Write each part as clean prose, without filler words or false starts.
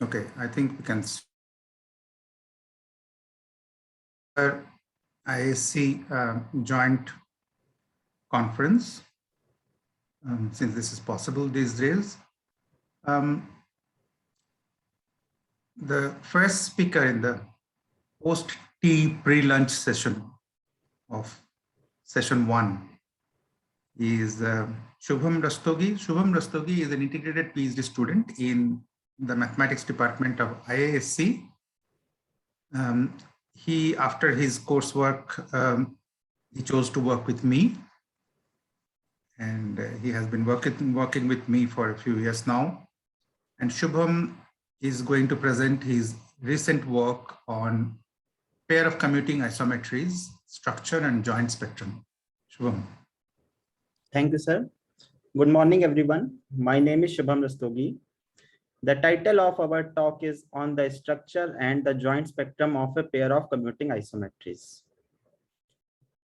Okay, I think we can start ISC joint conference, since this is possible these days. The first speaker in the post-tea pre-lunch session of session 1 is Shubham Rastogi. Shubham Rastogi is an integrated PhD student in the mathematics department of IISc. He, after his coursework, he chose to work with me, and he has been working with me for a few years now. And Shubham is going to present his recent work on pair of commuting isometries, structure and joint spectrum. Shubham. Thank you, sir. Good morning, everyone. My name is Shubham Rastogi. The title of our talk is on the structure and the joint spectrum of a pair of commuting isometries.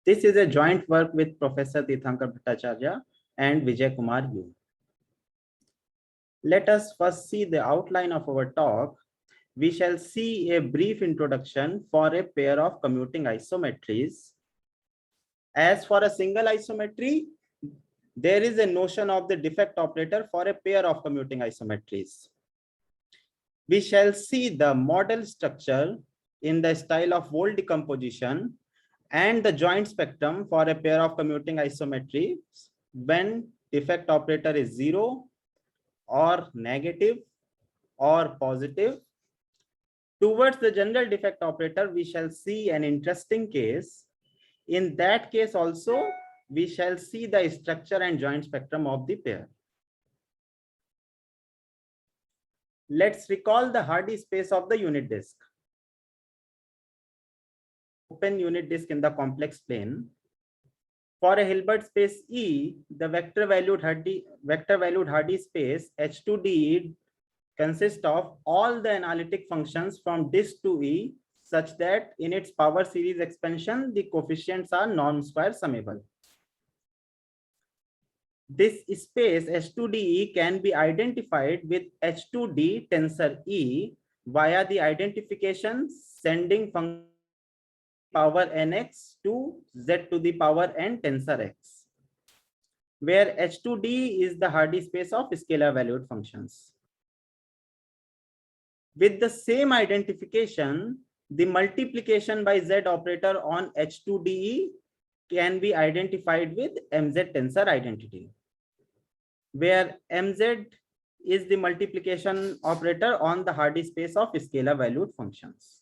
This is a joint work with Professor Tirthankar Bhattacharya and Vijay Kumar Yu. Let us first see the outline of our talk. We shall see a brief introduction for a pair of commuting isometries. As for a single isometry, there is a notion of the defect operator for a pair of commuting isometries. We shall see the model structure in the style of Wold decomposition and the joint spectrum for a pair of commuting isometries when defect operator is 0 or negative or positive. Towards the general defect operator, we shall see an interesting case. In that case also, we shall see the structure and joint spectrum of the pair. Let's recall the Hardy space of the unit disk. Open unit disk in the complex plane. For a Hilbert space E, the vector valued Hardy space H2D consists of all the analytic functions from disk to E, such that in its power series expansion, the coefficients are norm-square summable. This space H2DE can be identified with H2D tensor E via the identification sending function power nx to z to the power n tensor x, where H2D is the Hardy space of scalar valued functions. With the same identification, the multiplication by z operator on H2DE can be identified with MZ tensor identity, where MZ is the multiplication operator on the Hardy space of scalar valued functions.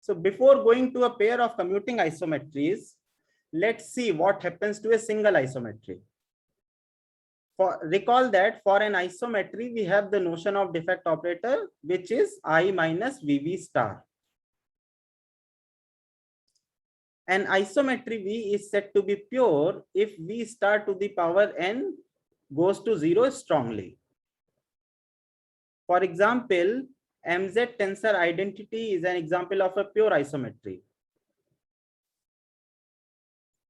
So before going to a pair of commuting isometries, let's see what happens to a single isometry. Recall that for an isometry, we have the notion of defect operator, which is I minus VV star. An isometry V is said to be pure if V star to the power n goes to 0 strongly. For example, MZ tensor identity is an example of a pure isometry.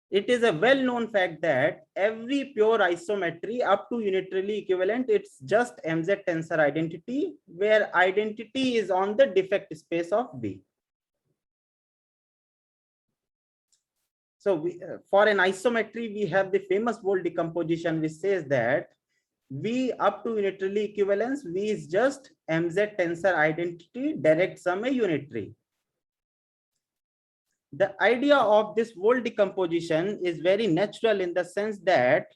It is a well-known fact that every pure isometry up to unitarily equivalent, it's just MZ tensor identity, where identity is on the defect space of V. So for an isometry, we have the famous Wold decomposition, which says that V up to unitarily equivalence, V is just MZ tensor identity direct sum a unitary. The idea of this Wold decomposition is very natural in the sense that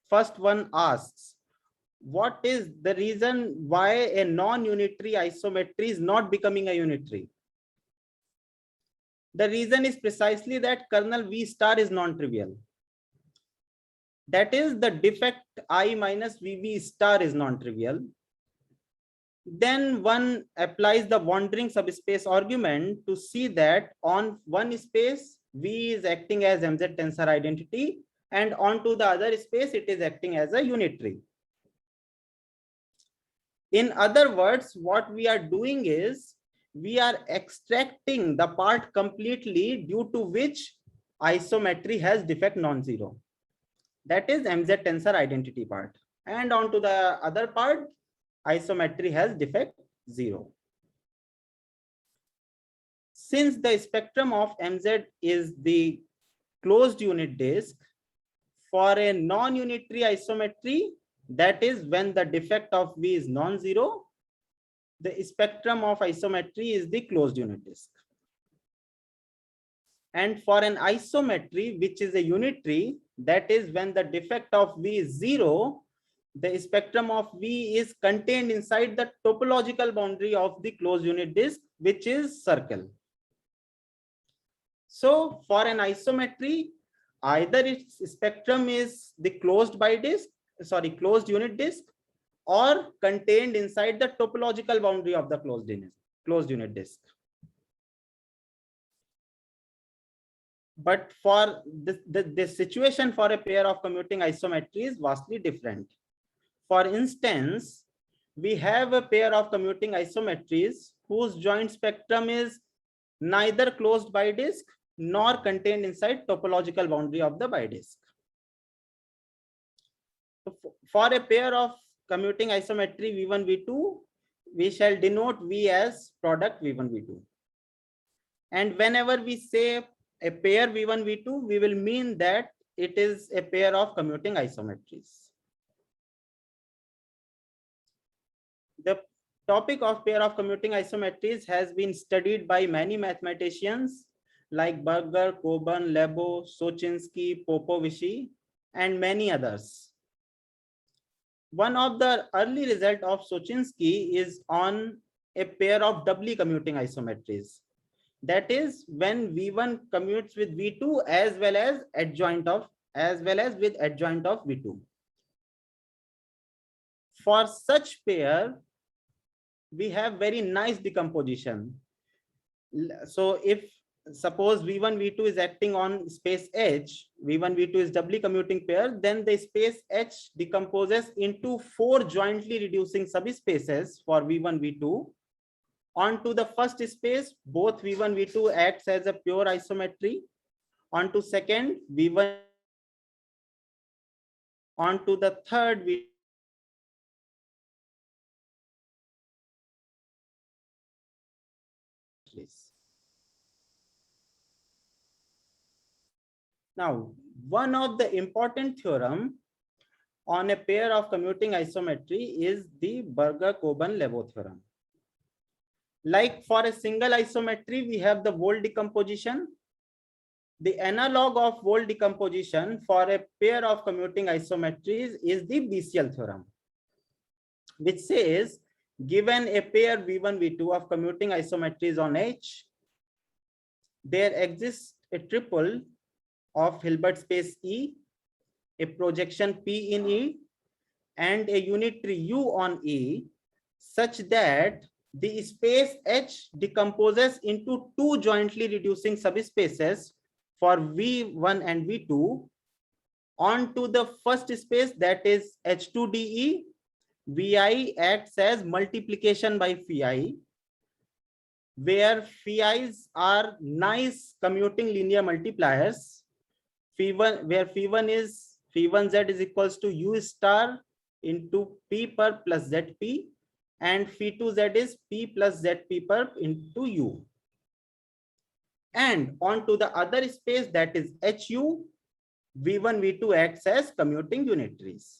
first one asks, what is the reason why a non-unitary isometry is not becoming a unitary? The reason is precisely that kernel V star is non-trivial. That is, the defect I minus VV star is non-trivial. Then one applies the wandering subspace argument to see that on one space, V is acting as MZ tensor identity, and onto the other space, it is acting as a unitary. In other words, what we are doing is, we are extracting the part completely due to which isometry has defect non-zero. That is MZ tensor identity part. and onto the other part, isometry has defect 0. Since the spectrum of MZ is the closed unit disk, for a non-unitary isometry, that is when the defect of V is non-zero, the spectrum of isometry is the closed unit disk. And for an isometry, which is a unitary, that is when the defect of V is 0, the spectrum of V is contained inside the topological boundary of the closed unit disk, which is circle. So for an isometry, either its spectrum is the closed unit disk, or contained inside the topological boundary of the closed unit disk. But for the situation for a pair of commuting isometry is vastly different. For instance, we have a pair of commuting isometries whose joint spectrum is neither closed bidisk nor contained inside topological boundary of the bidisk. For a pair of commuting isometry V1, V2, we shall denote V as product V1, V2. And whenever we say a pair V1, V2, we will mean that it is a pair of commuting isometries. The topic of pair of commuting isometries has been studied by many mathematicians like Burger, Coburn, Lebo, Sochinski, Popovici, and many others. One of the early results of Sochinski is on a pair of doubly commuting isometries. That is when V1 commutes with V2 as well as with adjoint of V2. For such pair, we have very nice decomposition. So if suppose V1, V2 is acting on space H, V1, V2 is doubly commuting pair, then the space H decomposes into 4 jointly reducing subspaces for V1, V2. Onto the first space, both V1, V2 acts as a pure isometry. Onto second, V1, onto the third, V. Now, one of the important theorem on a pair of commuting isometry is the Burger-Coburn-Lebo theorem. Like for a single isometry, we have the Wold decomposition. The analog of Wold decomposition for a pair of commuting isometries is the BCL theorem, which says given a pair V1, V2 of commuting isometries on H, there exists a triple of Hilbert space E, a projection P in E, and a unitary U on E, such that the space H decomposes into 2 jointly reducing subspaces for V1 and V2. Onto the first space, that is H2DE, Vi acts as multiplication by Phi, where Phi's are nice commuting linear multipliers. Phi1, where Phi1Z is equals to U star into P per plus ZP, and Phi2Z is P plus ZP per into U. And onto the other space, that is HU, V1, V2 acts as commuting unitaries.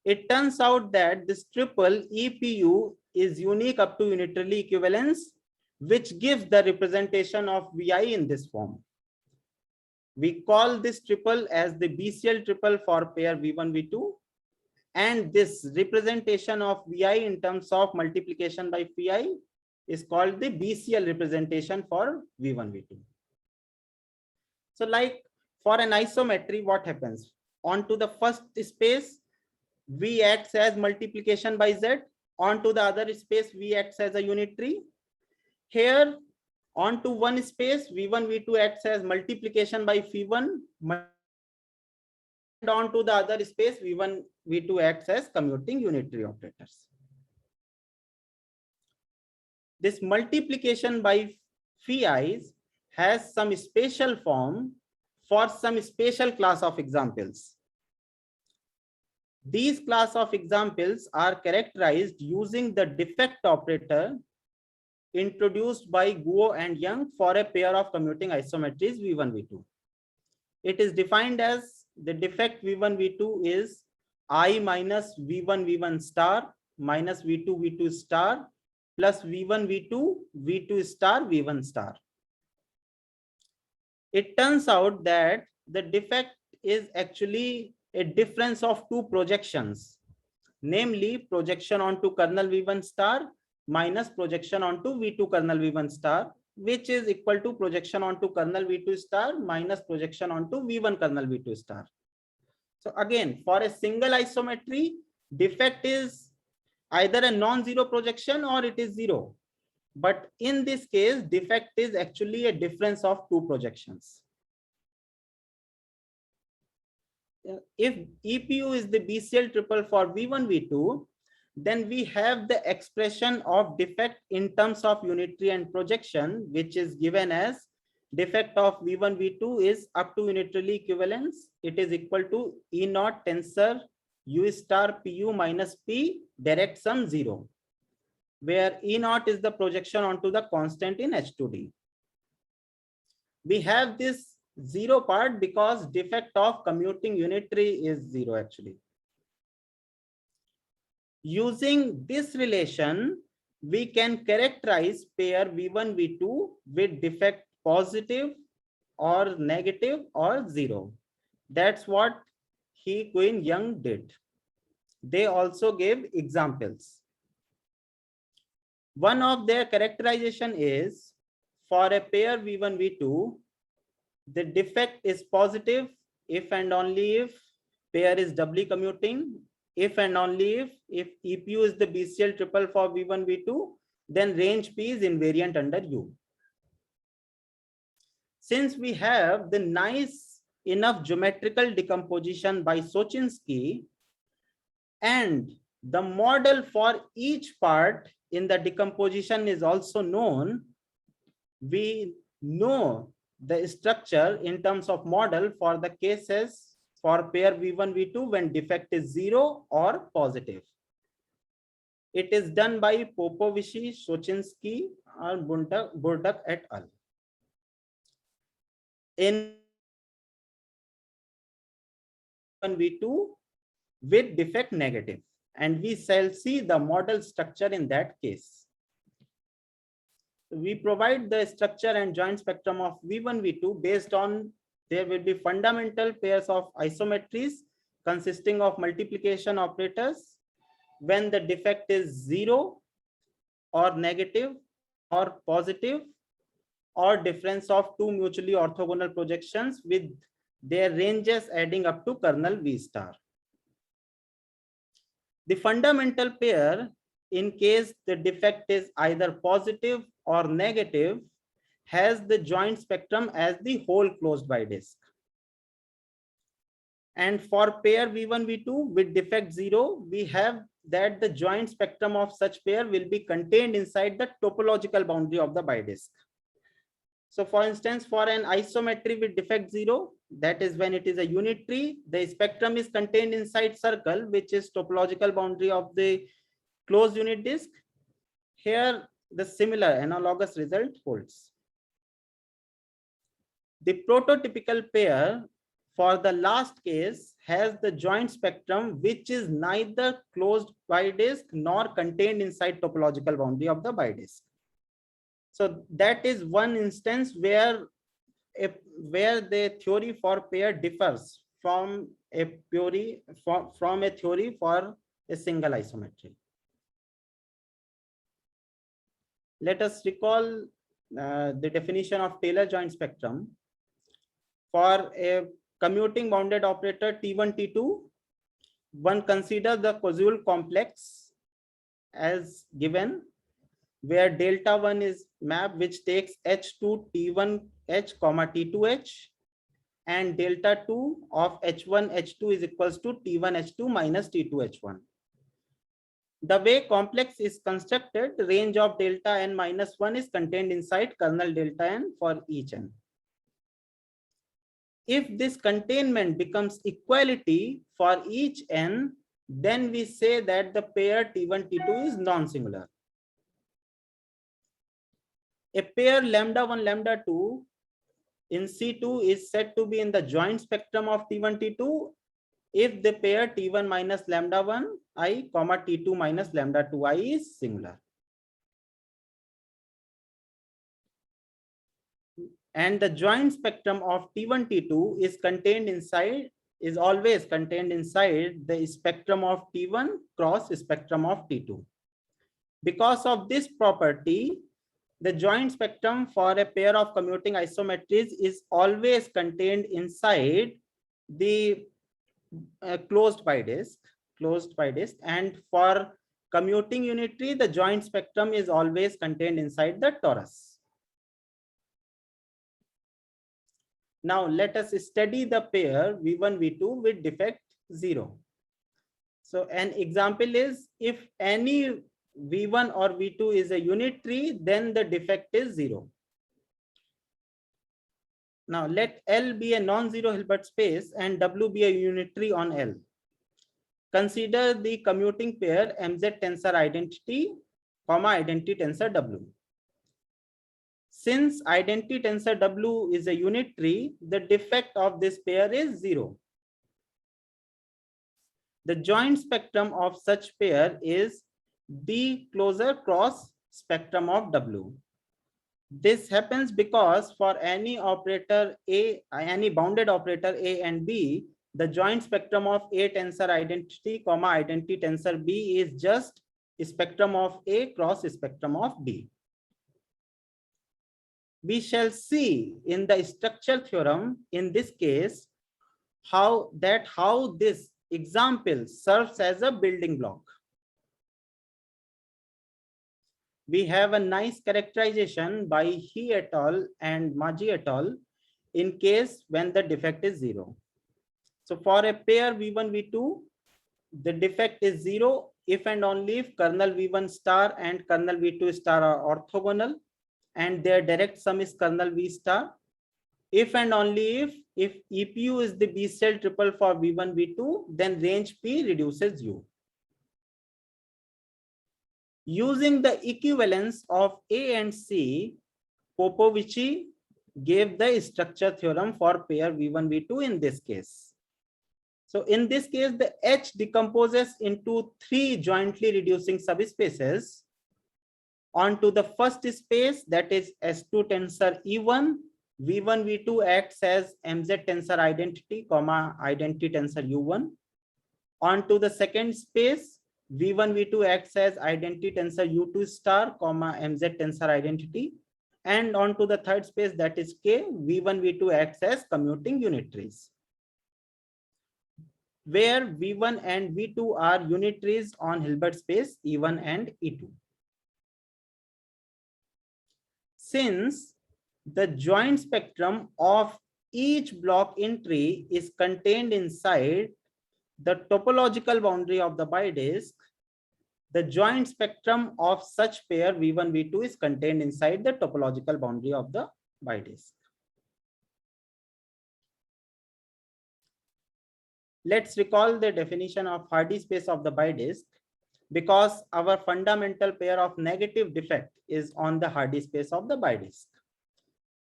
It turns out that this triple EPU is unique up to unitarily equivalence, which gives the representation of Vi in this form. We call this triple as the BCL triple for pair V1, V2. And this representation of Vi in terms of multiplication by Phi is called the BCL representation for V1, V2. So like for an isometry, what happens? Onto the first space, V acts as multiplication by Z. Onto the other space, V acts as a unitary. Here, onto one space, V1, V2 acts as multiplication by Phi1. And onto the other space, V1, V2 acts as commuting unitary operators. This multiplication by Phi's has some special form for some special class of examples. These class of examples are characterized using the defect operator introduced by Guo and Young for a pair of commuting isometries V1, V2. It is defined as the defect V1, V2 is I minus V1, V1 star minus V2, V2 star plus V1, V2, V2 star, V1 star. It turns out that the defect is actually a difference of two projections, namely projection onto kernel V1 star minus projection onto V2 kernel V1 star, which is equal to projection onto kernel V2 star minus projection onto V1 kernel V2 star. So again, for a single isometry, defect is either a non-zero projection or it is zero. But in this case, defect is actually a difference of two projections. If EPU is the BCL triple for V1, V2, then we have the expression of defect in terms of unitary and projection, which is given as defect of V1, V2 is up to unitarily equivalence. It is equal to E naught tensor U star PU minus P direct sum 0, where E naught is the projection onto the constant in H2D. We have this 0 part because defect of commuting unitary is 0 actually. Using this relation, we can characterize pair V1, V2 with defect positive or negative or 0. That's what He, Quinn, Young did. They also gave examples. One of their characterization is for a pair V1, V2, the defect is positive if and only if pair is doubly commuting, if and only if EPU is the BCL triple for V1, V2, then range P is invariant under U. Since we have the nice enough geometrical decomposition by Sochinski, and the model for each part in the decomposition is also known, we know the structure in terms of model for the cases for pair V1, V2 when defect is 0 or positive. It is done by Popovici, Sochinski, or Burdak et al. In V2 with defect negative, and we shall see the model structure in that case. We provide the structure and joint spectrum of V1, V2 based on there will be fundamental pairs of isometries consisting of multiplication operators when the defect is 0 or negative or positive, or difference of two mutually orthogonal projections with their ranges adding up to kernel V star. The fundamental pair, in case the defect is either positive or negative, has the joint spectrum as the whole closed by disk. And for pair V1, V2 with defect 0, we have that the joint spectrum of such pair will be contained inside the topological boundary of the bidisk. So for instance, for an isometry with defect 0, that is when it is a unitary, the spectrum is contained inside circle, which is topological boundary of the closed unit disk. Here, the similar analogous result holds. The prototypical pair for the last case has the joint spectrum, which is neither closed bidisk nor contained inside topological boundary of the bidisk. So that is one instance where the theory for pair differs from a theory for a single isometry. Let us recall the definition of Taylor joint spectrum. For a commuting bounded operator T1, T2, one consider the causal complex as given, where delta 1 is map which takes H2 T1H comma T2H, and delta 2 of H1 H2 is equals to T1 H2 minus T2 H1. The way complex is constructed, range of delta n minus 1 is contained inside kernel delta n for each n. If this containment becomes equality for each n, then we say that the pair T1, T2 is non-singular. A pair lambda 1, lambda 2 in C2 is said to be in the joint spectrum of T1, T2 if the pair T1 minus lambda 1 I comma T2 minus lambda 2 I is singular. And the joint spectrum of T1, T2 is always contained inside the spectrum of T1 cross spectrum of T2. Because of this property, the joint spectrum for a pair of commuting isometries is always contained inside the closed pi disk, and for commuting unitary, the joint spectrum is always contained inside the torus. Now let us study the pair V1, V2 with defect 0. So an example is if any V1 or V2 is a unitary, then the defect is 0. Now let L be a non-zero Hilbert space and W be a unitary on L. Consider the commuting pair MZ tensor identity, comma identity tensor W. Since identity tensor W is a unitary, the defect of this pair is 0. The joint spectrum of such pair is D closure cross spectrum of W. This happens because for any operator A, any bounded operator A and B, the joint spectrum of A tensor identity, comma identity tensor B is just spectrum of A cross spectrum of B. We shall see in the structure theorem in this case how this example serves as a building block. We have a nice characterization by He et al. And Maggi et al. In case when the defect is 0. So for a pair V1, V2, the defect is 0 if and only if kernel V1 star and kernel V2 star are orthogonal and their direct sum is kernel V star. If and only if EPU is the B cell triple for V1, V2, then range P reduces U. Using the equivalence of A and C, Popovici gave the structure theorem for pair V1, V2 in this case. So in this case, the H decomposes into 3 jointly reducing subspaces. Onto the first space, that is S2 tensor E1, V1, V2 acts as MZ tensor identity, comma identity tensor U1. Onto the second space, V1, V2 acts as identity tensor U2 star, comma MZ tensor identity. And onto the third space, that is K, V1, V2 acts as commuting unitaries, where V1 and V2 are unitaries on Hilbert space E1 and E2. Since the joint spectrum of each block entry is contained inside the topological boundary of the bidisk, the joint spectrum of such pair V1, V2 is contained inside the topological boundary of the bidisk. Let's recall the definition of Hardy space of the bidisk, because our fundamental pair of negative defect is on the Hardy space of the bidisk.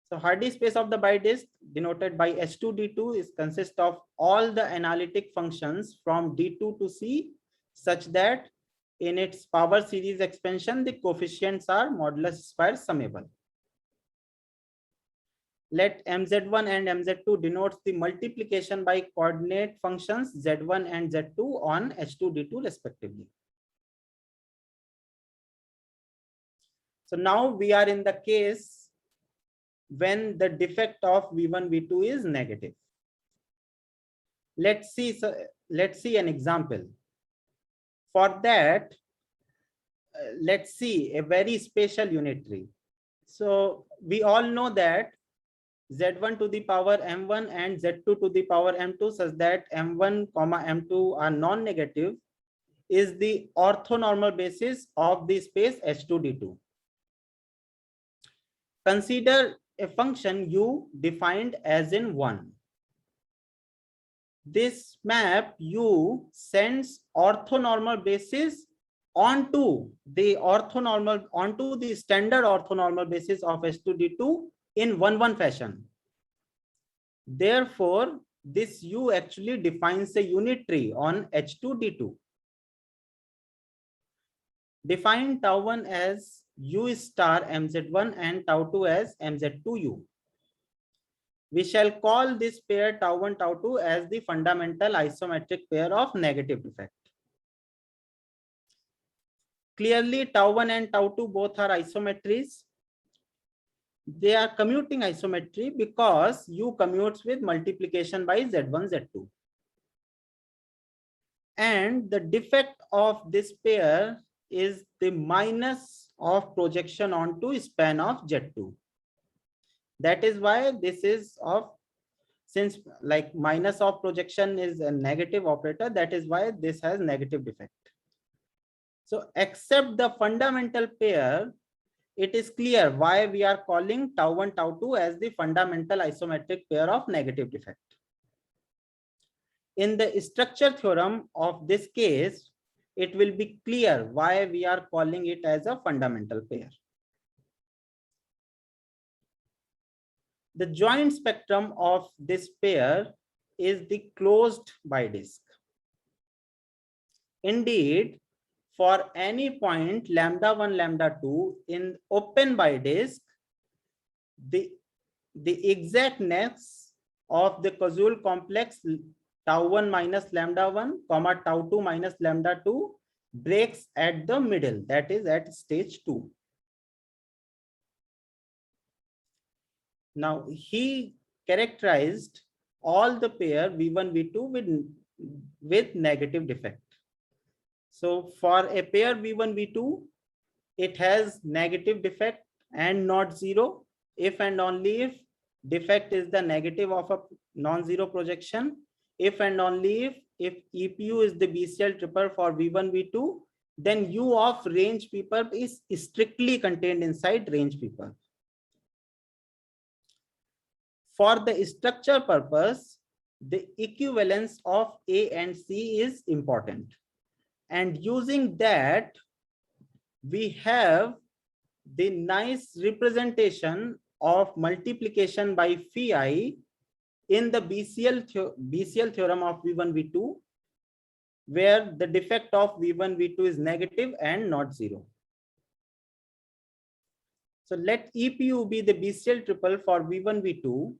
So Hardy space of the bidisk, denoted by H2D2, is consists of all the analytic functions from D2 to C, such that in its power series expansion, the coefficients are modulus square summable. Let MZ1 and MZ2 denotes the multiplication by coordinate functions Z1 and Z2 on H2D2 respectively. So now we are in the case when the defect of V1, V2 is negative. Let's see an example. For that, let's see a very special unitary. So we all know that Z1 to the power M1 and Z2 to the power M2 such that M1, M2 are non-negative is the orthonormal basis of the space H2D2. Consider a function U defined as in 1. this map U sends orthonormal basis onto the standard orthonormal basis of H2D2 in 1-1 fashion. Therefore, this U actually defines a unit tree on H2D2. Define tau1 as U star MZ1 and tau2 as MZ2U. We shall call this pair tau1, tau2 as the fundamental isometric pair of negative defect. Clearly, tau1 and tau2 both are isometries. They are commuting isometry because U commutes with multiplication by Z1, Z2. And the defect of this pair is the minus of projection onto span of Z2. That is why this is of, since like minus of projection is a negative operator, that is why this has negative defect. So except the fundamental pair, it is clear why we are calling tau1, tau2 as the fundamental isometric pair of negative defect. In the structure theorem of this case, it will be clear why we are calling it as a fundamental pair. The joint spectrum of this pair is the closed bidisk. Indeed, for any point λ1, λ2 in open bidisk, the exactness of the causal complex tau1 minus λ1, tau2 minus λ2 breaks at the middle, that is at stage 2. Now he characterized all the pair V1, V2 with negative defect. So for a pair V1, V2, it has negative defect and not zero if and only if defect is the negative of a non-zero projection, if and only if EPU is the BCL triple for V1, V2, then U of range P-perp is strictly contained inside range P-perp. For the structure purpose, the equivalence of A and C is important. And using that, we have the nice representation of multiplication by phi in the BCL theorem of V1, V2, where the defect of V1, V2 is negative and not zero. So let EPU be the BCL triple for V1, V2.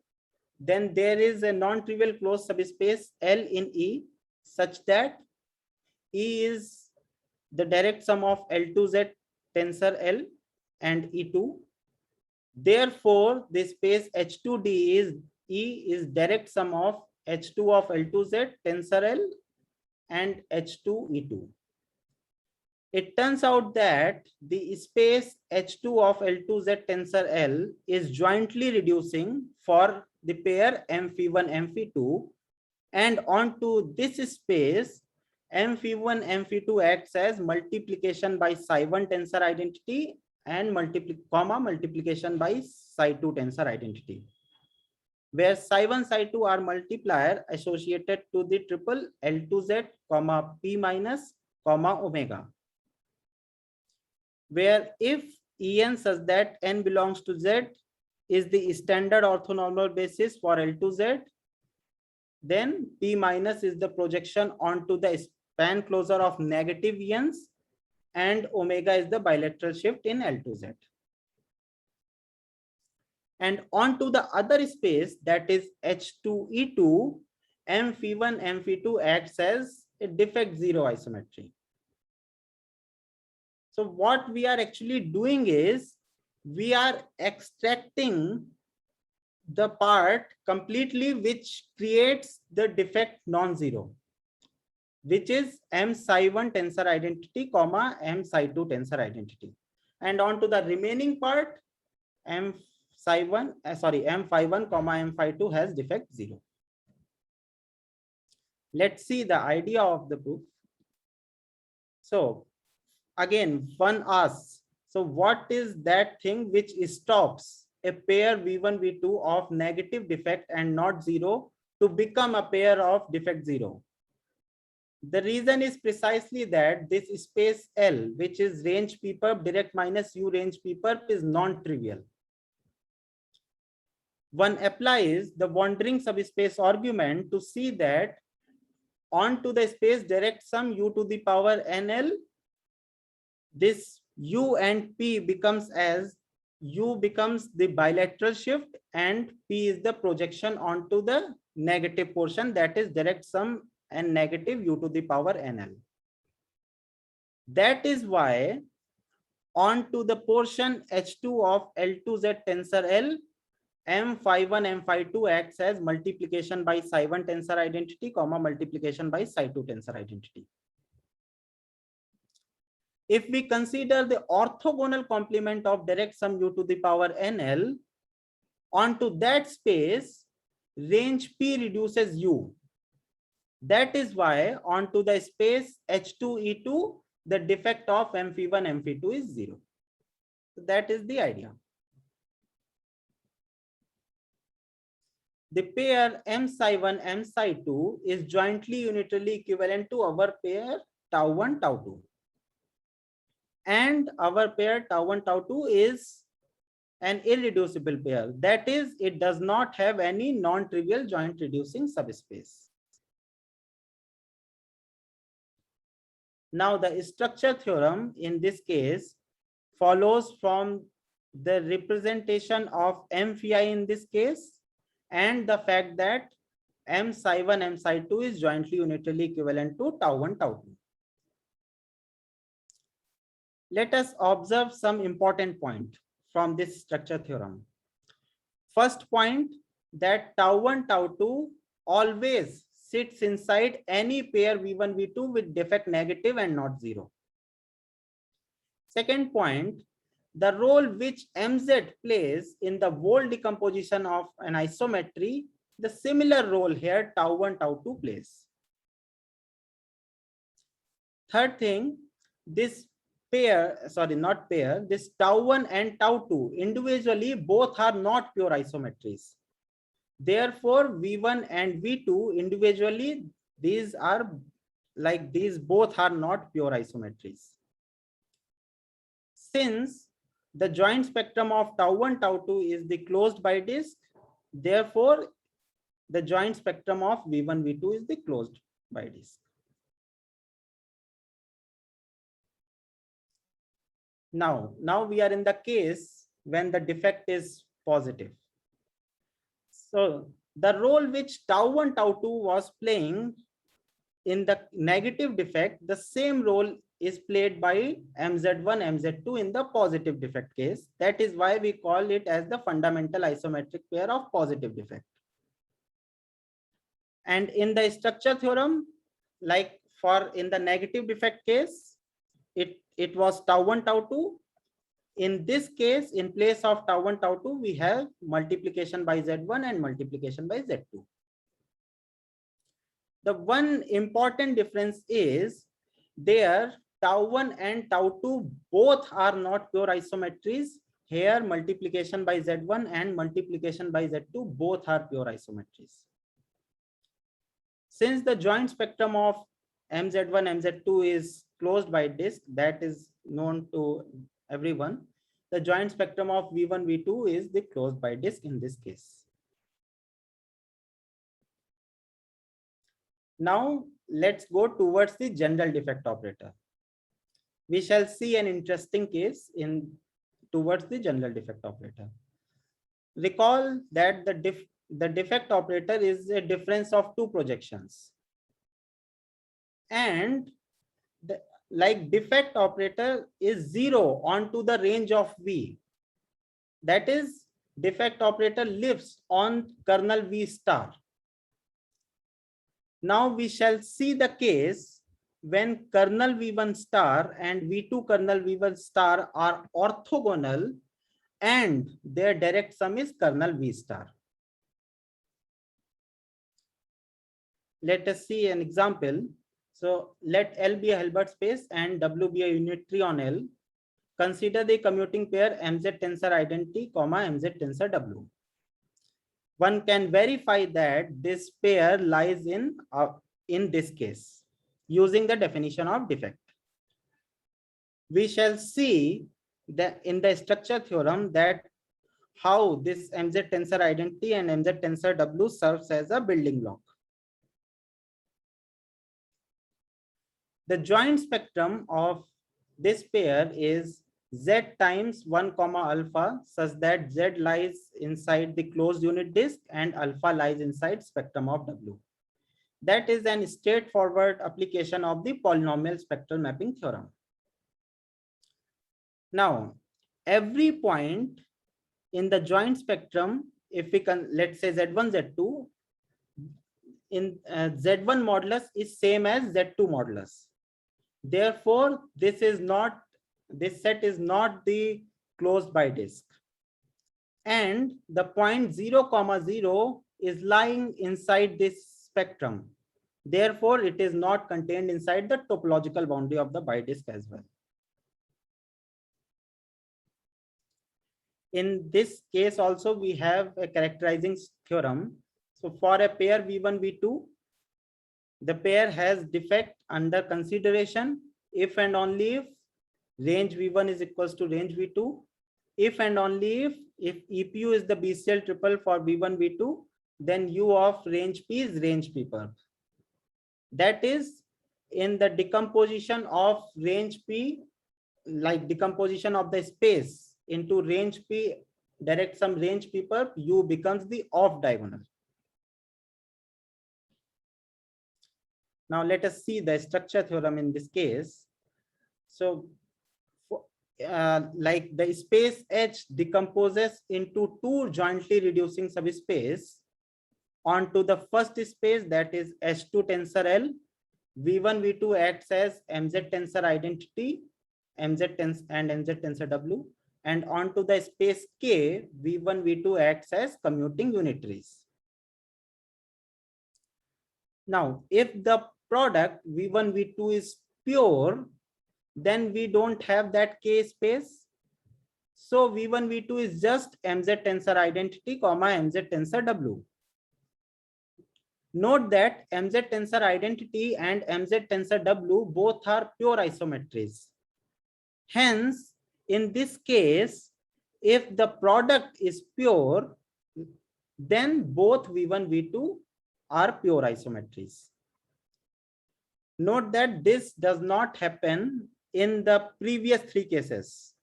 Then there is a non-trivial closed subspace L in E such that E is the direct sum of L2Z tensor L and E2. Therefore, the space H2D is E is direct sum of H2 of L2Z tensor L and H2 E2. It turns out that the space H2 of L2Z tensor L is jointly reducing for the pair M1, M2, and onto this space M1, M2 acts as multiplication by psi1 tensor identity and multiplication by psi2 tensor identity, where psi1, psi2 are multiplier associated to the triple L2Z, P minus, omega, where if En such that n belongs to Z is the standard orthonormal basis for L2Z, then P minus is the projection onto the span closure of negative Ens, and omega is the bilateral shift in L2Z. And onto the other space, that is H2E2, M1, M2 acts as a defect zero isometry. So what we are actually doing is we are extracting the part completely which creates the defect non-zero, which is M psi1 tensor identity, M psi2 tensor identity. And onto the remaining part, M phi1, M phi2 has defect 0. Let's see the idea of the proof. So again, one asks, so what is that thing which stops a pair V1, V2 of negative defect and not zero to to become a pair of defect 0. The reason is precisely that this space L, which is range P perp direct minus U range P perp, is non-trivial. One applies the wandering subspace argument to see that onto the space direct sum U to the power NL, this U and P becomes as U becomes the bilateral shift and P is the projection onto the negative portion, that is direct sum and negative U to the power NL. That is why onto the portion H2 of L2Z tensor L, M phi 1 M phi 2 acts as multiplication by psi 1 tensor identity, comma multiplication by psi 2 tensor identity. If we consider the orthogonal complement of direct sum U to the power NL, onto that space, range P reduces U. That is why onto the space H2 E2, the defect of M phi 1 M phi 2 is 0. So that is the idea. The pair M psi 1 M psi 2 is jointly unitarily equivalent to our pair tau 1 tau 2. And our pair tau 1 tau 2 is an irreducible pair. That is, it does not have any non-trivial joint reducing subspace. Now the structure theorem in this case follows from the representation of M phi I in this case and the fact that M psi 1 M psi 2 is jointly unitarily equivalent to tau 1 tau 2. Let us observe some important point from this structure theorem. First point, that tau 1 tau 2 always sits inside any pair V1 V2 with defect negative and not 0. Second point, the role which MZ plays in the whole decomposition of an isometry, the similar role here tau 1 tau 2 plays. Third thing, this pair, sorry, not pair, this tau 1 and tau 2 individually both are not pure isometries. Therefore, V1 and V2 individually, these are like these both are not pure isometries. Since the joint spectrum of tau 1 tau 2 is the closed by disk, therefore the joint spectrum of V1 V2 is the closed by disk. Now we are in the case when the defect is positive. So the role which tau 1 tau 2 was playing in the negative defect, the same role is played by MZ1 MZ2 in the positive defect case. That is why we call it as the fundamental isometric pair of positive defect. And in the structure theorem, like for in the negative defect case, it was tau 1 tau 2. In this case, in place of tau 1 tau 2, we have multiplication by Z1 and multiplication by Z2. The one important difference is there tau 1 and tau 2 both are not pure isometries. Here multiplication by Z1 and multiplication by Z2 both are pure isometries. Since the joint spectrum of MZ1 MZ2 is closed by disk, that is known to everyone, the joint spectrum of V1 V2 is the closed by disk in this case. Now let's go towards the general defect operator. We shall see an interesting case towards the general defect operator. Recall that the defect operator is a difference of two projections. And like defect operator is 0 onto the range of V. That is, defect operator lives on kernel V star. Now we shall see the case when kernel V1 star and V2 kernel V1 star are orthogonal and their direct sum is kernel V star. Let us see an example. So let L be a Hilbert space and W be a unitary on L. Consider the commuting pair MZ tensor identity, comma MZ tensor W. one can verify that this pair lies in this case using the definition of defect. We shall see that in the structure theorem that how this MZ tensor identity and MZ tensor W serves as a building block. The joint spectrum of this pair is Z times 1 comma alpha, such that Z lies inside the closed unit disk and alpha lies inside spectrum of W. That is an straightforward application of the polynomial spectral mapping theorem. Now, every point in the joint spectrum, if we can, let's say Z1, Z2, in Z1 modulus is same as Z2 modulus. Therefore, this set is not the closed by disk. And the point 0, 0 is lying inside this spectrum. Therefore, it is not contained inside the topological boundary of the bidisk as well. In this case also, we have a characterizing theorem. So for a pair V1, V2, the pair has defect under consideration if and only if range V1 is equals to range V2, if and only if EPU is the BCL triple for V1, V2, then U of range P is range P perp. That is, in the decomposition of range P, like decomposition of the space into range P, direct sum range P perp, U becomes the off diagonal. Now let us see the structure theorem in this case. So like the space H decomposes into two jointly reducing subspace onto the first space, that is H2 tensor L. V1, V2 acts as MZ tensor identity, MZ tensor and MZ tensor W, and onto the space K, V1, V2 acts as commuting unitaries. Now, if the product V1, V2 is pure, then we don't have that K space. So V1, V2 is just MZ tensor identity, comma MZ tensor W. Note that MZ tensor identity and MZ tensor W both are pure isometries. Hence, in this case, if the product is pure, then both V1, V2 are pure isometries. Note that this does not happen in the previous three cases.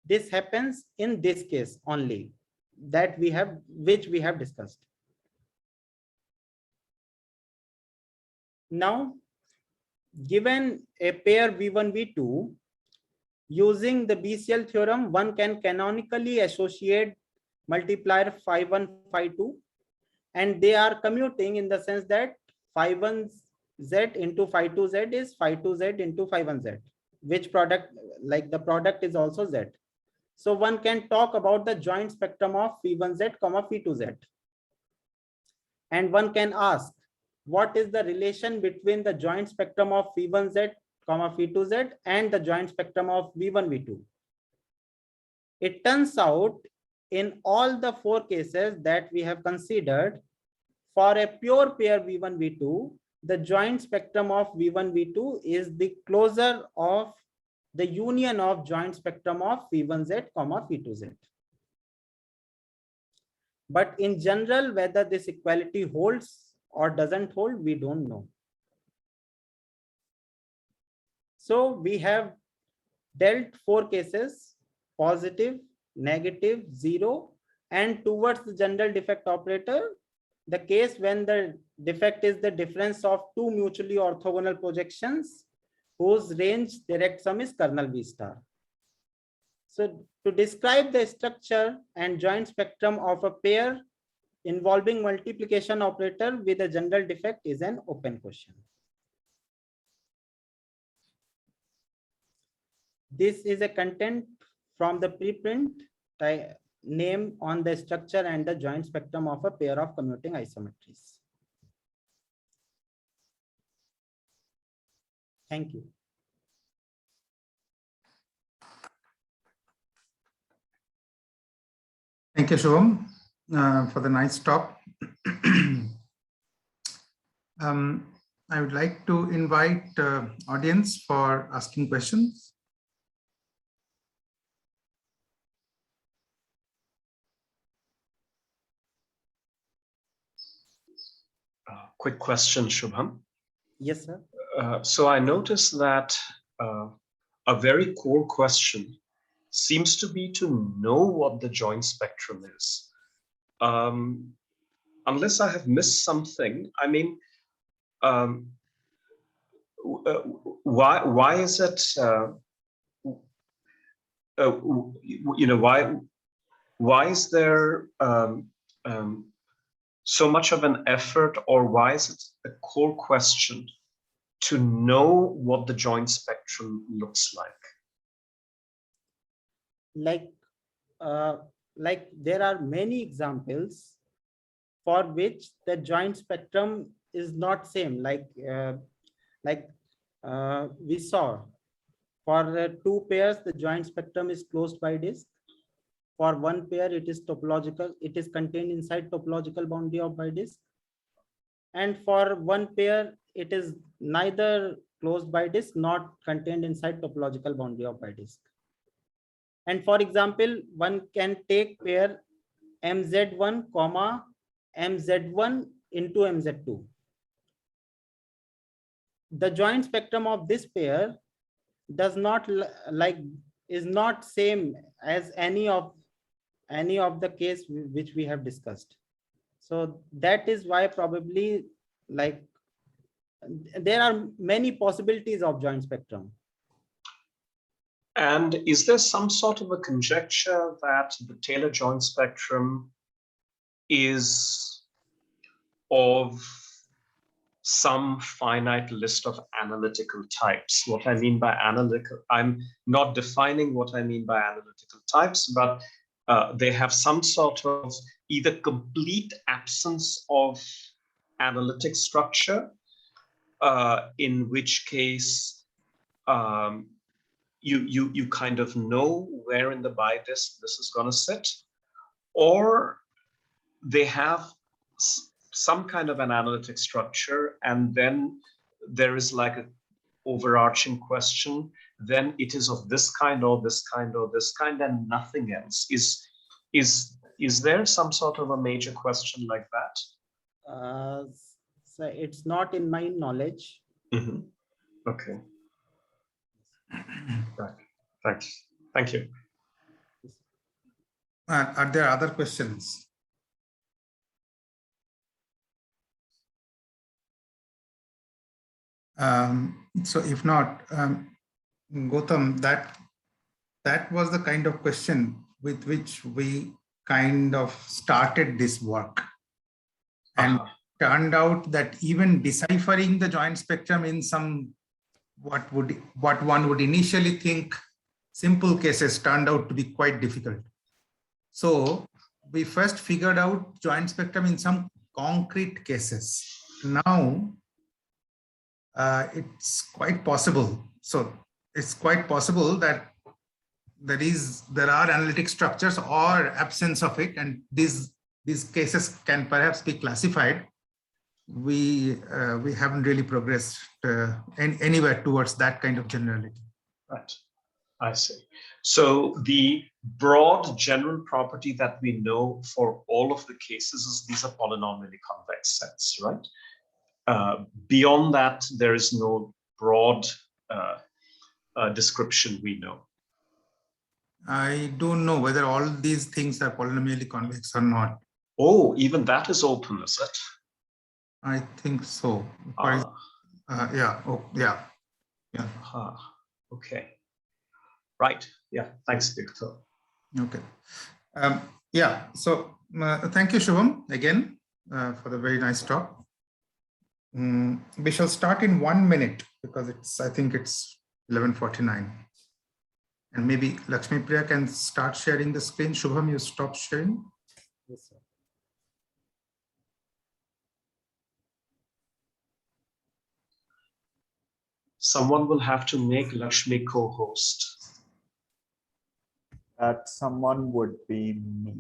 This happens in this case only, which we have discussed. Now, given a pair V1, V2, using the BCL theorem, one can canonically associate multiplier phi1, phi2, and they are commuting in the sense that phi1z into phi2z is phi2z into phi1z, which product, like the product is also z. So one can talk about the joint spectrum of phi1z, phi2z. And one can ask, what is the relation between the joint spectrum of phi1z, phi2z and the joint spectrum of V1, V2? It turns out in all the four cases that we have considered, for a pure pair V1, V2, the joint spectrum of V1, V2 is the closure of the union of joint spectrum of phi1z, phi2z. But in general, whether this equality holds or doesn't hold, we don't know. So we have dealt four cases: positive, negative, zero, and towards the general defect operator, the case when the defect is the difference of two mutually orthogonal projections whose range direct sum is kernel V star. So to describe the structure and joint spectrum of a pair involving multiplication operator with a general defect is an open question. This is a content from the preprint name on the structure and the joint spectrum of a pair of commuting isometries. Thank you. Thank you, Shubham. for the nice talk. I would like to invite audience for asking questions. Quick question, Shubham. Yes, sir. So I noticed that a very core question seems to be to know what the joint spectrum is. Unless I have missed something, I mean, why is it, you know, why is there so much of an effort, or why is it a core question to know what the joint spectrum looks like? Like there are many examples for which the joint spectrum is not same. We saw for two pairs, the joint spectrum is closed by disk. For one pair, it is topological. It is contained inside topological boundary of by disk. And for one pair, it is neither closed by disk nor contained inside topological boundary of by disk. And for example, one can take pair MZ1, comma MZ1 into MZ2. The joint spectrum of this pair does not is not same as any of the case which we have discussed. So that is why probably like there are many possibilities of joint spectrum. And is there some sort of a conjecture that the Taylor joint spectrum is of some finite list of analytical types? What I mean by analytical, I'm not defining what I mean by analytical types, but they have some sort of either complete absence of analytic structure, in which case you kind of know where in the BiDisk this is going to sit, or they have some kind of an analytic structure, and then there is like an overarching question, then it is of this kind or this kind or this kind and nothing else. Is there some sort of a major question like that? So it's not in my knowledge. Mm-hmm. Okay. Right. Thanks. Thank you. Are there other questions? So if not, Gautam, that was the kind of question with which we kind of started this work. And turned out that even deciphering the joint spectrum in some what one would initially think simple cases turned out to be quite difficult. So we first figured out joint spectrum in some concrete cases. Now it's quite possible. So it's quite possible that there are analytic structures or absence of it, and these cases can perhaps be classified. We haven't really progressed anywhere towards that kind of generality. Right, I see. So the broad general property that we know for all of the cases is these are polynomially convex sets, right? Beyond that, there is no broad description we know. I don't know whether all these things are polynomially convex or not. Oh, even that is open, is it? I think so. Yeah. Oh, yeah. Yeah. Okay. Right. Yeah. Thanks, Victor. Okay. Yeah. So thank you, Shubham, again for the very nice talk. We shall start in 1 minute because I think it's 11:49. And maybe Lakshmi Priya can start sharing the screen. Shubham, you stop sharing. Yes, sir. Someone will have to make Lakshmi co-host. That someone would be me.